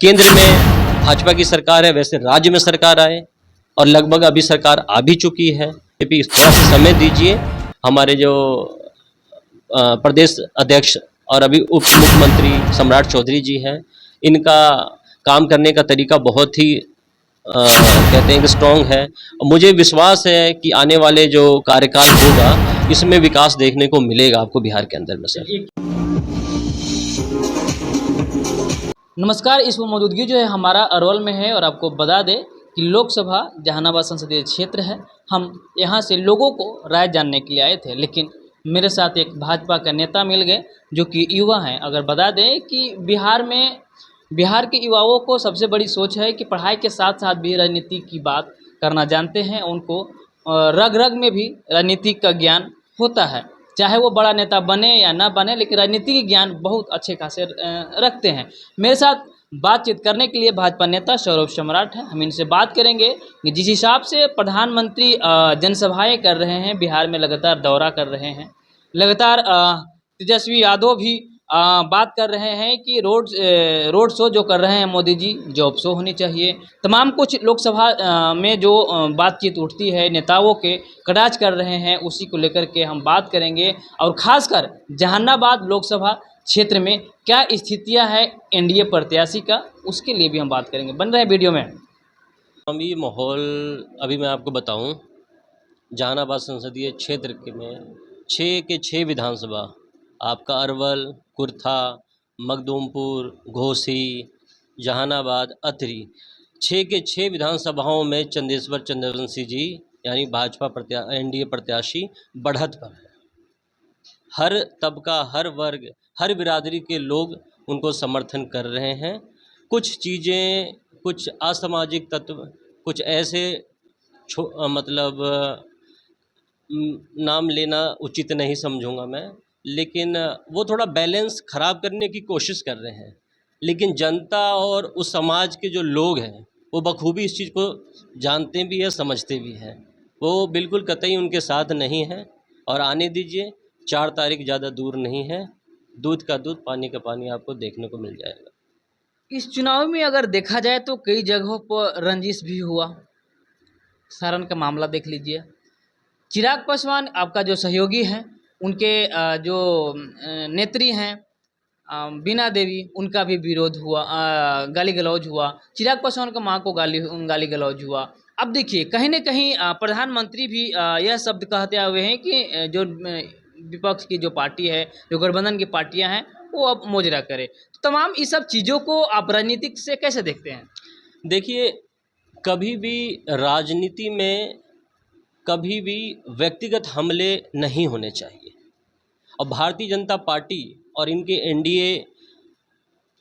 केंद्र में भाजपा की सरकार है, वैसे राज्य में सरकार आए और लगभग अभी सरकार आ भी चुकी है। अभी थोड़ा सा समय दीजिए। हमारे जो प्रदेश अध्यक्ष और अभी उप मुख्यमंत्री सम्राट चौधरी जी हैं, इनका काम करने का तरीका बहुत ही कहते हैं कि स्ट्रॉन्ग है। मुझे विश्वास है कि आने वाले जो कार्यकाल होगा इसमें विकास देखने को मिलेगा आपको बिहार के अंदर में सर। नमस्कार, इस मौजूदगी जो है हमारा अरवल में है और आपको बता दें कि लोकसभा जहानाबाद संसदीय क्षेत्र है। हम यहाँ से लोगों को राय जानने के लिए आए थे, लेकिन मेरे साथ एक भाजपा का नेता मिल गए जो कि युवा हैं। अगर बता दें कि बिहार के युवाओं को सबसे बड़ी सोच है कि पढ़ाई के साथ साथ भी राजनीति की बात करना जानते हैं। उनको रग रग में भी राजनीति का ज्ञान होता है, चाहे वो बड़ा नेता बने या ना बने, लेकिन राजनीतिक ज्ञान बहुत अच्छे खासे रखते हैं। मेरे साथ बातचीत करने के लिए भाजपा नेता सौरभ सम्राट हैं। हम इनसे बात करेंगे कि जिस हिसाब से प्रधानमंत्री जनसभाएं कर रहे हैं, बिहार में लगातार दौरा कर रहे हैं, लगातार तेजस्वी यादव भी बात कर रहे हैं कि रोड शो जो कर रहे हैं मोदी जी, जॉब शो होनी चाहिए। तमाम कुछ लोकसभा में जो बातचीत उठती है, नेताओं के कटाक्ष कर रहे हैं, उसी को लेकर के हम बात करेंगे। और ख़ासकर जहानाबाद लोकसभा क्षेत्र में क्या स्थितियां है एनडीए प्रत्याशी का, उसके लिए भी हम बात करेंगे। बन रहे हैं वीडियो में। अभी माहौल अभी मैं आपको बताऊं, जहानाबाद संसदीय क्षेत्र के में 6 के 6 विधानसभा आपका अरवल, कुर्था, मखदूमपुर, घोसी, जहानाबाद, अतरी 6 के 6 विधानसभाओं में चंदेश्वर चंद्रवंशी जी यानी भाजपा एनडीए प्रत्याशी बढ़त पर है। हर तबका, हर वर्ग, हर बिरादरी के लोग उनको समर्थन कर रहे हैं। कुछ चीज़ें, कुछ असामाजिक तत्व, कुछ ऐसे मतलब नाम लेना उचित नहीं समझूंगा मैं, लेकिन वो थोड़ा बैलेंस ख़राब करने की कोशिश कर रहे हैं। लेकिन जनता और उस समाज के जो लोग हैं वो बखूबी इस चीज़ को जानते भी है, समझते भी हैं। वो बिल्कुल कतई उनके साथ नहीं है। और आने दीजिए, 4 तारीख ज़्यादा दूर नहीं है। दूध का दूध, पानी का पानी आपको देखने को मिल जाएगा। इस चुनाव में अगर देखा जाए तो कई जगहों पर रंजिश भी हुआ। सारण का मामला देख लीजिए। चिराग पासवान आपका जो सहयोगी हैं, उनके जो नेत्री हैं बीना देवी, उनका भी विरोध हुआ, गाली गलौज हुआ। चिराग पासवान का मां को गाली गलौज हुआ। अब देखिए, कहीं ना कहीं प्रधानमंत्री भी यह शब्द कहते हुए हैं कि जो विपक्ष की जो पार्टी है, जो गठबंधन की पार्टियां हैं, वो अब मोजरा करे। तो तमाम इस सब चीज़ों को आप राजनीतिक से कैसे देखते हैं? देखिए, कभी भी राजनीति में कभी भी व्यक्तिगत हमले नहीं होने चाहिए। और भारतीय जनता पार्टी और इनके एनडीए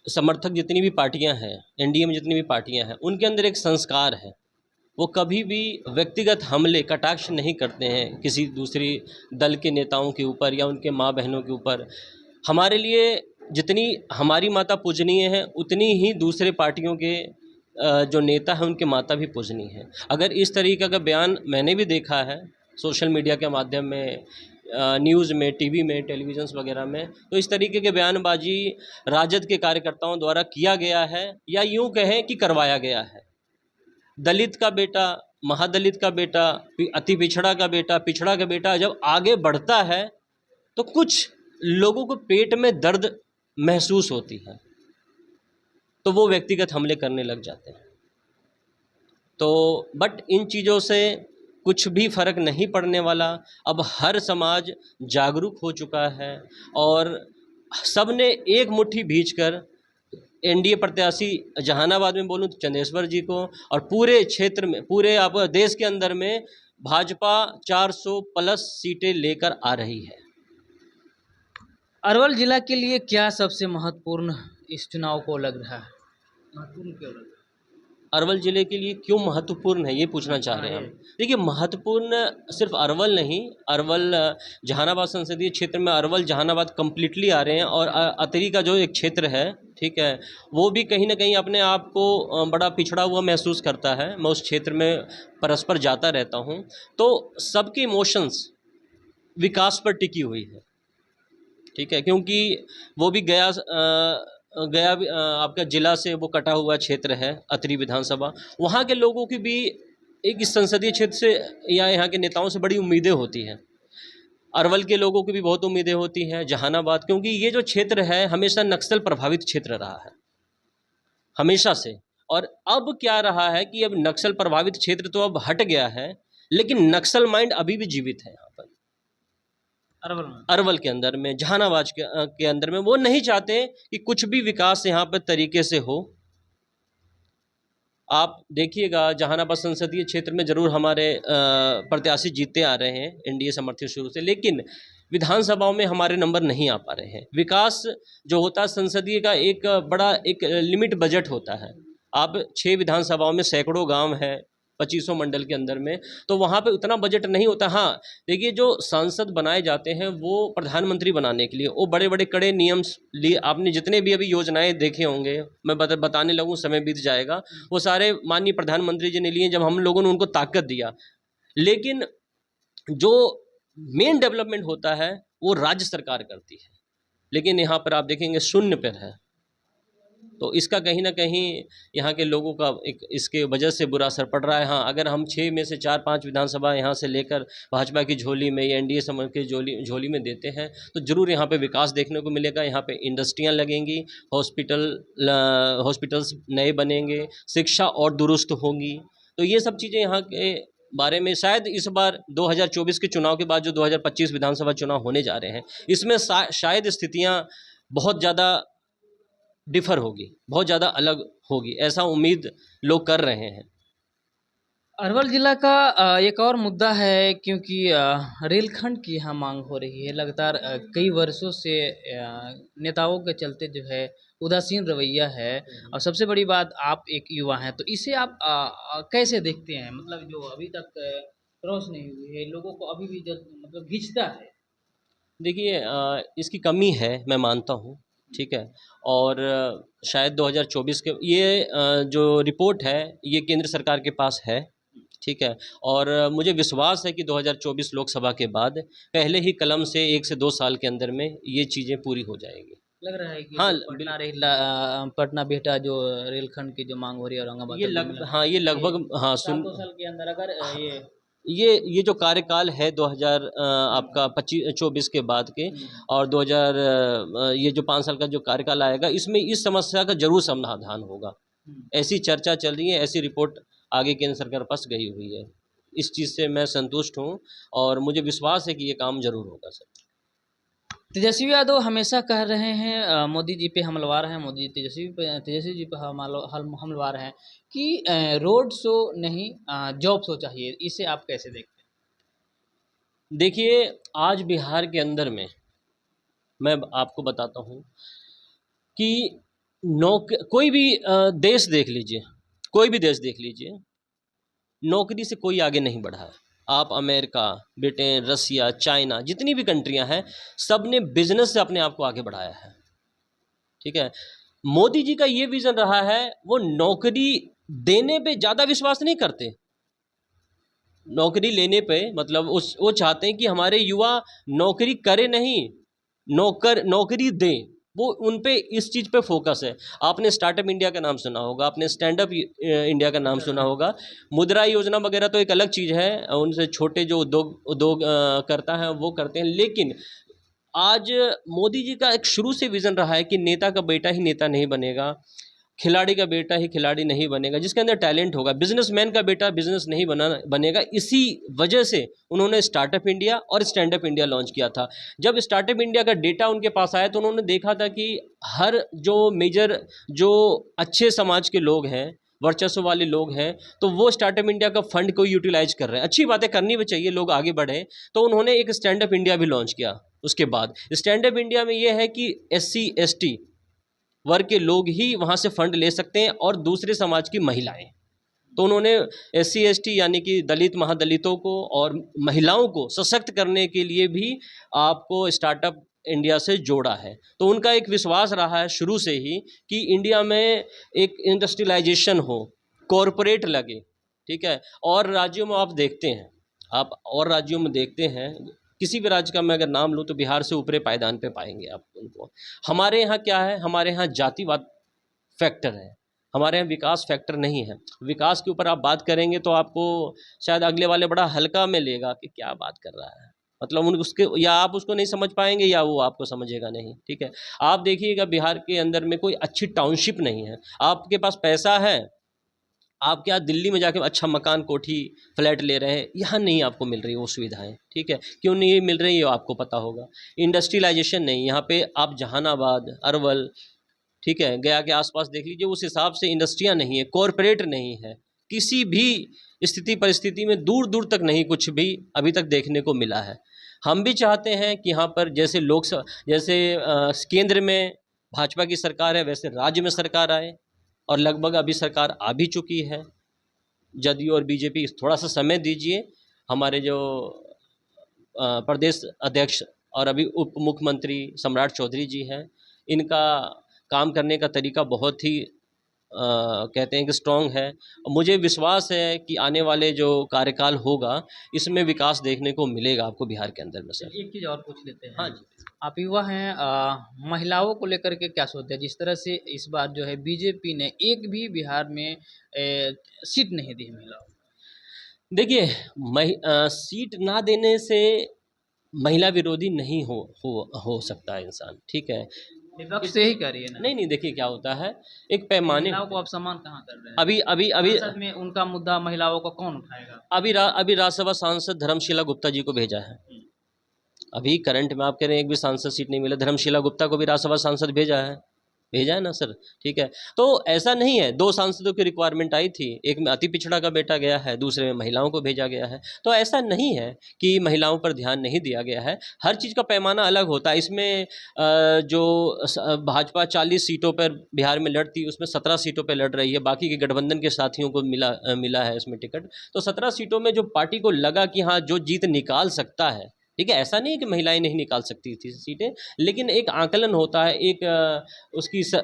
समर्थक जितनी भी पार्टियां हैं, एनडीए में जितनी भी पार्टियां हैं, उनके अंदर एक संस्कार है। वो कभी भी व्यक्तिगत हमले, कटाक्ष नहीं करते हैं किसी दूसरी दल के नेताओं के ऊपर या उनके माँ बहनों के ऊपर। हमारे लिए जितनी हमारी माता पूजनीय है, उतनी ही दूसरे पार्टियों के जो नेता हैं उनके माता भी पूजनीय है। अगर इस तरीके का बयान मैंने भी देखा है सोशल मीडिया के माध्यम में, न्यूज़ में, टीवी में, टेलीविज़न्स वगैरह में, तो इस तरीके के बयानबाजी राजद के कार्यकर्ताओं द्वारा किया गया है, या यूँ कहें कि करवाया गया है। दलित का बेटा, महादलित का बेटा, अति पिछड़ा का बेटा, पिछड़ा का बेटा जब आगे बढ़ता है तो कुछ लोगों को पेट में दर्द महसूस होती है, तो वो व्यक्तिगत हमले करने लग जाते हैं। तो बट इन चीज़ों से कुछ भी फ़र्क नहीं पड़ने वाला। अब हर समाज जागरूक हो चुका है और सब ने एक मुट्ठी भींचकर एनडीए प्रत्याशी, जहानाबाद में बोलूं तो चंदेश्वर जी को, और पूरे क्षेत्र में, पूरे आप देश के अंदर में भाजपा 400 प्लस सीटें लेकर आ रही है। अरवल जिला के लिए क्या सबसे महत्वपूर्ण इस चुनाव को लग रहा है? महत्वपूर्ण क्यों लग रहा है? अरवल ज़िले के लिए क्यों महत्वपूर्ण है, ये पूछना चाह रहे हैं हम। देखिए, महत्वपूर्ण सिर्फ अरवल नहीं, अरवल जहानाबाद संसदीय क्षेत्र में अरवल जहानाबाद कम्प्लीटली आ रहे हैं। और अतरी का जो एक क्षेत्र है, ठीक है, वो भी कहीं ना कहीं अपने आप को बड़ा पिछड़ा हुआ महसूस करता है। मैं उस क्षेत्र में परस्पर जाता रहता हूँ, तो सबके इमोशंस विकास पर टिकी हुई है, ठीक है, क्योंकि वो भी गया आपका जिला से वो कटा हुआ क्षेत्र है, अतरी विधानसभा, वहाँ के लोगों की भी एक इस संसदीय क्षेत्र से या यहाँ के नेताओं से बड़ी उम्मीदें होती हैं। अरवल के लोगों की भी बहुत उम्मीदें होती हैं, जहानाबाद, क्योंकि ये जो क्षेत्र है हमेशा नक्सल प्रभावित क्षेत्र रहा है, हमेशा से। और अब क्या रहा है कि अब नक्सल प्रभावित क्षेत्र तो अब हट गया है, लेकिन नक्सल माइंड अभी भी जीवित है यहाँ पर अरवल में। अरवल के अंदर में, जहानाबाद के अंदर में। वो नहीं चाहते कि कुछ भी विकास यहाँ पर तरीके से हो। आप देखिएगा जहानाबाद संसदीय क्षेत्र में ज़रूर हमारे प्रत्याशी जीतते आ रहे हैं, एनडीए समर्थित शुरू से, लेकिन विधानसभाओं में हमारे नंबर नहीं आ पा रहे हैं। विकास जो होता है संसदीय का एक बड़ा एक लिमिट बजट होता है। आप 6 विधानसभाओं में सैकड़ों गांव है, 2500 मंडल के अंदर में, तो वहाँ पे उतना बजट नहीं होता। हाँ देखिए, जो सांसद बनाए जाते हैं वो प्रधानमंत्री बनाने के लिए, वो बड़े बड़े कड़े नियम लिए, आपने जितने भी अभी योजनाएं देखे होंगे, मैं बताने लगूँ समय बीत जाएगा, वो सारे माननीय प्रधानमंत्री जी ने लिए जब हम लोगों ने उनको ताकत दिया। लेकिन जो मेन डेवलपमेंट होता है वो राज्य सरकार करती है, लेकिन यहाँ पर आप देखेंगे शून्य पर है। तो इसका कहीं ना कहीं यहाँ के लोगों का एक इसके वजह से बुरा असर पड़ रहा है। हाँ, अगर हम 6 में से 4-5 विधानसभा यहाँ से लेकर भाजपा की झोली में या एनडीए समर्थ की झोली में देते हैं तो ज़रूर यहाँ पे विकास देखने को मिलेगा। यहाँ पे इंडस्ट्रियाँ लगेंगी, हॉस्पिटल्स नए बनेंगे, शिक्षा और दुरुस्त होंगी। तो ये सब चीज़ें यहाँ के बारे में शायद इस बार 2024 के चुनाव के बाद जो 2025 विधानसभा चुनाव होने जा रहे हैं, इसमें शायद स्थितियाँ बहुत ज़्यादा डिफ़र होगी, बहुत ज़्यादा अलग होगी, ऐसा उम्मीद लोग कर रहे हैं। अरवल जिला का एक और मुद्दा है, क्योंकि रेलखंड की यहाँ मांग हो रही है लगातार। कई वर्षों से नेताओं के चलते जो है उदासीन रवैया है। और सबसे बड़ी बात, आप एक युवा हैं, तो इसे आप कैसे देखते हैं? मतलब जो अभी तक क्रॉस नहीं हुई है, लोगों को अभी भी जो मतलब खींचता है। देखिए, इसकी कमी है, मैं मानता हूँ, ठीक है। और शायद 2024 के ये जो रिपोर्ट है ये केंद्र सरकार के पास है, ठीक है। और मुझे विश्वास है कि 2024 लोकसभा के बाद पहले ही कलम से 1 से 2 साल के अंदर में ये चीज़ें पूरी हो जाएगी। लग रहा है कि हाँ, जो पटना बिहटा जो रेलखंड की जो मांग हो रही है औरंगाबाद तक मिला, हाँ, ये लगभग, हाँ, साल 2 साल के अंदर अगर ये जो कार्यकाल है 2000 आपका 25-24 के बाद के, और 2000 ये जो 5 साल का जो कार्यकाल आएगा, इसमें इस समस्या का जरूर समाधान होगा। ऐसी चर्चा चल रही है, ऐसी रिपोर्ट आगे केंद्र सरकार पास गई हुई है। इस चीज़ से मैं संतुष्ट हूँ और मुझे विश्वास है कि ये काम जरूर होगा सर। तेजस्वी यादव हमेशा कह रहे हैं मोदी जी पे हमलवार हैं, मोदी जी तेजस्वी जी पे हमलवार हैं कि रोड शो नहीं जॉब शो चाहिए। इसे आप कैसे देखते हैं? देखिए, आज बिहार के अंदर में मैं आपको बताता हूँ कि कोई भी देश देख लीजिए, कोई भी देश देख लीजिए, नौकरी से कोई आगे नहीं बढ़ा है। आप अमेरिका, ब्रिटेन, रसिया, चाइना, जितनी भी कंट्रियां हैं, सब ने बिजनेस से अपने आप को आगे बढ़ाया है, ठीक है। मोदी जी का ये विजन रहा है, वो नौकरी देने पे ज़्यादा विश्वास नहीं करते, नौकरी लेने पे मतलब वो चाहते हैं कि हमारे युवा नौकरी करे नहीं, नौकरी दें, वो उन पे इस चीज़ पे फोकस है। आपने स्टार्टअप इंडिया का नाम सुना होगा, आपने स्टैंड अप इंडिया का नाम सुना होगा, मुद्रा योजना वगैरह तो एक अलग चीज़ है, उनसे छोटे जो उद्योग करता है वो करते हैं। लेकिन आज मोदी जी का एक शुरू से विज़न रहा है कि नेता का बेटा ही नेता नहीं बनेगा, खिलाड़ी का बेटा ही खिलाड़ी नहीं बनेगा, जिसके अंदर टैलेंट होगा, बिजनेसमैन का बेटा बिजनेस नहीं बनेगा। इसी वजह से उन्होंने स्टार्टअप इंडिया और स्टैंड अप इंडिया लॉन्च किया था। जब स्टार्टअप इंडिया का डेटा उनके पास आया तो उन्होंने देखा था कि हर जो मेजर जो अच्छे समाज के लोग हैं, वर्चस्व वाले लोग हैं, तो वो स्टार्टअप इंडिया का फंड को यूटिलाइज कर रहे हैं। अच्छी बातें करनी भी चाहिए, लोग आगे बढ़े, तो उन्होंने एक स्टैंड अप इंडिया भी लॉन्च किया। उसके बाद स्टैंड अप इंडिया में ये है कि SC ST वर्ग के लोग ही वहाँ से फंड ले सकते हैं और दूसरे समाज की महिलाएं। तो उन्होंने SC ST यानी कि दलित महादलितों को और महिलाओं को सशक्त करने के लिए भी आपको स्टार्टअप इंडिया से जोड़ा है। तो उनका एक विश्वास रहा है शुरू से ही कि इंडिया में एक इंडस्ट्रियलाइजेशन हो, कॉरपोरेट लगे, ठीक है। और राज्यों में आप देखते हैं, किसी भी राज्य का मैं अगर नाम लूँ तो बिहार से ऊपरे पायदान पे पाएंगे आप उनको। हमारे यहाँ क्या है, हमारे यहाँ जातिवाद फैक्टर है, हमारे यहाँ विकास फैक्टर नहीं है। विकास के ऊपर आप बात करेंगे तो आपको शायद अगले वाले बड़ा हल्का में लेगा कि क्या बात कर रहा है, मतलब उन उसके या आप उसको नहीं समझ पाएंगे या वो आपको समझेगा नहीं, ठीक है। आप देखिएगा बिहार के अंदर में कोई अच्छी टाउनशिप नहीं है। आपके पास पैसा है, आप क्या दिल्ली में जाके अच्छा मकान कोठी फ्लैट ले रहे हैं, यहाँ नहीं आपको मिल रही वो सुविधाएं, ठीक है। क्यों नहीं मिल रही है आपको पता होगा। इंडस्ट्रियलाइजेशन नहीं, यहाँ पे आप जहानाबाद, अरवल, ठीक है, गया के आसपास देख लीजिए, उस हिसाब से इंडस्ट्रियाँ नहीं है, कॉरपोरेट नहीं है, किसी भी स्थिति परिस्थिति में दूर दूर तक नहीं कुछ भी अभी तक देखने को मिला है। हम भी चाहते हैं कि यहाँ पर जैसे लोकसभा, जैसे केंद्र में भाजपा की सरकार है, वैसे राज्य में सरकार आए, और लगभग अभी सरकार आ भी चुकी है। जदयू और बीजेपी थोड़ा सा समय दीजिए। हमारे जो प्रदेश अध्यक्ष और अभी उप मुख्यमंत्री सम्राट चौधरी जी हैं, इनका काम करने का तरीका बहुत ही कहते हैं कि स्ट्रॉन्ग है। मुझे विश्वास है कि आने वाले जो कार्यकाल होगा इसमें विकास देखने को मिलेगा आपको बिहार के अंदर में सर। एक चीज़ और पूछ लेते हैं। हाँ जी। आप युवा हैं, महिलाओं को लेकर के क्या सोचते हैं? जिस तरह से इस बार जो है बीजेपी ने एक भी बिहार में सीट नहीं दी महिलाओं को। देखिए, सीट ना देने से महिला विरोधी नहीं हो सकता है इंसान, ठीक है। विपक्ष से ही कह रही है ना। नहीं नहीं, देखिए क्या होता है, एक पैमाने महिलाओं को आप सम्मान कहाँ कर रहे हैं? अभी अभी अभी संसद में उनका मुद्दा महिलाओं को कौन उठाएगा? अभी राज्यसभा सांसद धर्मशिला गुप्ता जी को भेजा है। अभी करंट में आप कह रहे हैं एक भी सांसद सीट नहीं मिला, धर्मशिला गुप्ता को भी राज्यसभा सांसद भेजा है ना सर, ठीक है। तो ऐसा नहीं है, 2 सांसदों की रिक्वायरमेंट आई थी, एक में अति पिछड़ा का बेटा गया है, दूसरे में महिलाओं को भेजा गया है। तो ऐसा नहीं है कि महिलाओं पर ध्यान नहीं दिया गया है, हर चीज़ का पैमाना अलग होता है। इसमें जो भाजपा 40 सीटों पर बिहार में लड़ती, उसमें 17 सीटों पर लड़ रही है, बाकी के गठबंधन के साथियों को मिला है इसमें टिकट। तो 17 सीटों में जो पार्टी को लगा कि हाँ जो जीत निकाल सकता है, ठीक है, ऐसा नहीं है कि महिलाएं नहीं निकाल सकती थी सीटें, लेकिन एक आकलन होता है, एक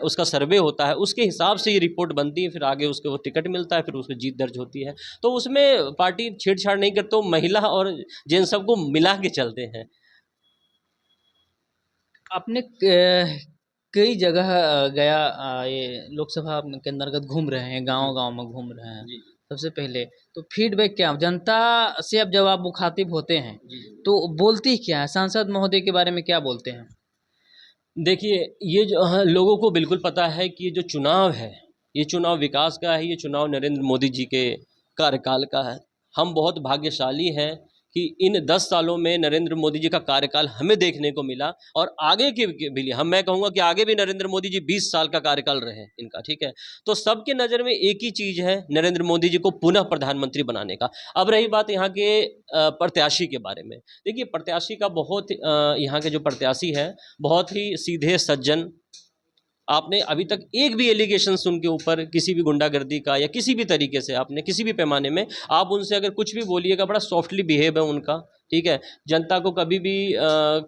उसका सर्वे होता है, उसके हिसाब से ये रिपोर्ट बनती है, फिर आगे उसको वो टिकट मिलता है, फिर उसको जीत दर्ज होती है। तो उसमें पार्टी छेड़छाड़ नहीं करते, महिला और जेंट्स सबको मिला के चलते हैं। आपने कई जगह गया, ये लोकसभा के अंतर्गत घूम रहे हैं, गांव-गांव में घूम रहे हैं। जी सबसे पहले तो फीडबैक क्या, जनता से अब जब आप मुखातिब होते हैं जी। तो बोलती क्या है? सांसद महोदय के बारे में क्या बोलते हैं? देखिए, ये जो लोगों को बिल्कुल पता है कि ये जो चुनाव है, ये चुनाव विकास का है, ये चुनाव नरेंद्र मोदी जी के कार्यकाल का है। हम बहुत भाग्यशाली हैं कि इन 10 सालों में नरेंद्र मोदी जी का कार्यकाल हमें देखने को मिला, और आगे के भी लिए मैं कहूँगा कि आगे भी नरेंद्र मोदी जी 20 साल का कार्यकाल रहे इनका, ठीक है। तो सबके नज़र में एक ही चीज़ है, नरेंद्र मोदी जी को पुनः प्रधानमंत्री बनाने का। अब रही बात यहाँ के प्रत्याशी के बारे में, देखिए प्रत्याशी का बहुत यहाँ के जो प्रत्याशी है बहुत ही सीधे सज्जन। आपने अभी तक एक भी एलिगेशंस उनके ऊपर किसी भी गुंडागर्दी का या किसी भी तरीके से आपने किसी भी पैमाने में आप उनसे अगर कुछ भी बोलिएगा, बड़ा सॉफ्टली बिहेव है उनका, ठीक है। जनता को कभी भी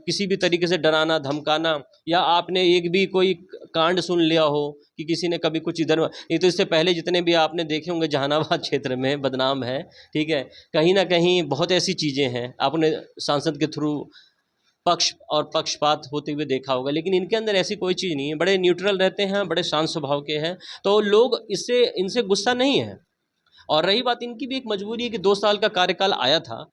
किसी भी तरीके से डराना धमकाना, या आपने एक भी कोई कांड सुन लिया हो कि किसी ने कभी कुछ इधर, ये तो इससे पहले जितने भी आपने देखे होंगे जहानाबाद क्षेत्र में बदनाम है, ठीक है। कहीं ना कहीं बहुत ऐसी चीज़ें हैं आपने सांसद के थ्रू पक्ष और पक्षपात होते हुए देखा होगा, लेकिन इनके अंदर ऐसी कोई चीज़ नहीं है, बड़े न्यूट्रल रहते हैं, बड़े शांत स्वभाव के हैं, तो लोग इनसे गुस्सा नहीं है। और रही बात, इनकी भी एक मजबूरी है कि 2 साल का कार्यकाल आया था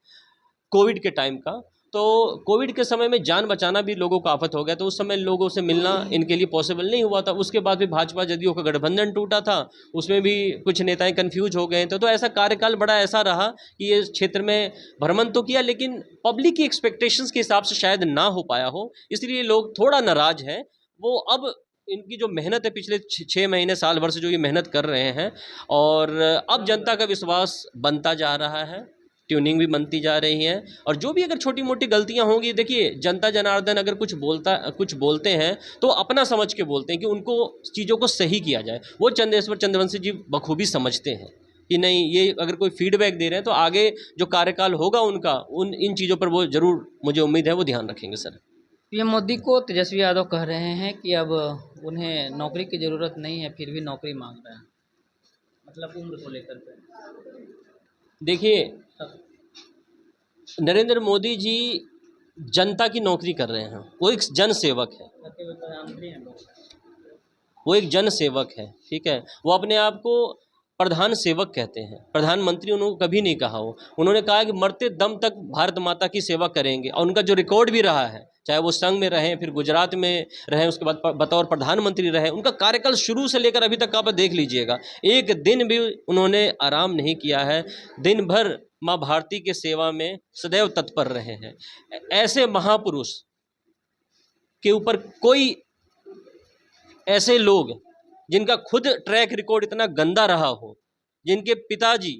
कोविड के टाइम का, तो कोविड के समय में जान बचाना भी लोगों को आफत हो गया, तो उस समय लोगों से मिलना इनके लिए पॉसिबल नहीं हुआ था। उसके बाद भी भाजपा जदयू का गठबंधन टूटा था, उसमें भी कुछ नेताएं कंफ्यूज हो गए थे। तो ऐसा कार्यकाल बड़ा ऐसा रहा कि ये क्षेत्र में भ्रमण तो किया, लेकिन पब्लिक की एक्सपेक्टेशंस के हिसाब से शायद ना हो पाया हो, इसलिए लोग थोड़ा नाराज हैं। वो अब इनकी जो मेहनत है पिछले 6 महीने साल भर से जो ये मेहनत कर रहे हैं, और अब जनता का विश्वास बनता जा रहा है, ट्यूनिंग भी बनती जा रही है, और जो भी अगर छोटी मोटी गलतियां होंगी, देखिए जनता जनार्दन अगर कुछ बोलते हैं तो अपना समझ के बोलते हैं कि उनको चीज़ों को सही किया जाए। वो चंदेश्वर चंद्रवंशी जी बखूबी समझते हैं कि नहीं, ये अगर कोई फीडबैक दे रहे हैं तो आगे जो कार्यकाल होगा उनका इन चीज़ों पर वो ज़रूर, मुझे उम्मीद है वो ध्यान रखेंगे सर। पीएम मोदी को तेजस्वी यादव कह रहे हैं कि अब उन्हें नौकरी की ज़रूरत नहीं है, फिर भी नौकरी मांग रहे हैं, मतलब उम्र को लेकर के। देखिए, नरेंद्र मोदी जी जनता की नौकरी कर रहे हैं, वो एक जन सेवक है, प्रधानमंत्री हैं लोग। वो एक जन सेवक है, ठीक है। वो अपने आप को प्रधान सेवक कहते हैं, प्रधानमंत्री उन्होंने कभी नहीं कहा। वो उन्होंने कहा कि मरते दम तक भारत माता की सेवा करेंगे, और उनका जो रिकॉर्ड भी रहा है, चाहे वो संघ में रहें, फिर गुजरात में रहें, उसके बाद बतौर प्रधानमंत्री रहे, उनका कार्यकाल शुरू से लेकर अभी तक आप देख लीजिएगा, एक दिन भी उन्होंने आराम नहीं किया है, दिन भर माँ भारती के सेवा में सदैव तत्पर रहे हैं। ऐसे महापुरुष के ऊपर कोई, ऐसे लोग जिनका खुद ट्रैक रिकॉर्ड इतना गंदा रहा हो, जिनके पिताजी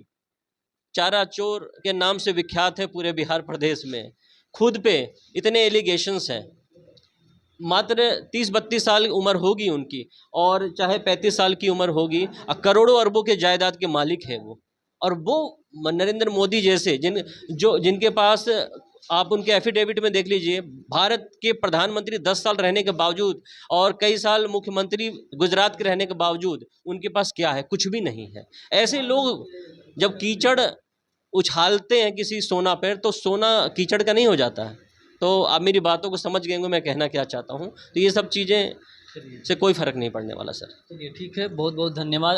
चारा चोर के नाम से विख्यात है पूरे बिहार प्रदेश में, खुद पे इतने एलिगेशंस हैं, मात्र 30-32 साल उम्र होगी उनकी, और चाहे 35 साल की उम्र होगी, करोड़ों अरबों के जायदाद के मालिक है वो, और वो नरेंद्र मोदी जैसे जिनके पास, आप उनके एफिडेविट में देख लीजिए, भारत के प्रधानमंत्री 10 साल रहने के बावजूद और कई साल मुख्यमंत्री गुजरात के रहने के बावजूद उनके पास क्या है? कुछ भी नहीं है। ऐसे लोग जब कीचड़ उछालते हैं किसी सोना पर, तो सोना कीचड़ का नहीं हो जाता है। तो आप मेरी बातों को समझ गए होंगे मैं कहना क्या चाहता हूँ। तो ये सब चीज़ें से कोई फ़र्क नहीं पड़ने वाला सर। चलिए ठीक है, बहुत बहुत धन्यवाद।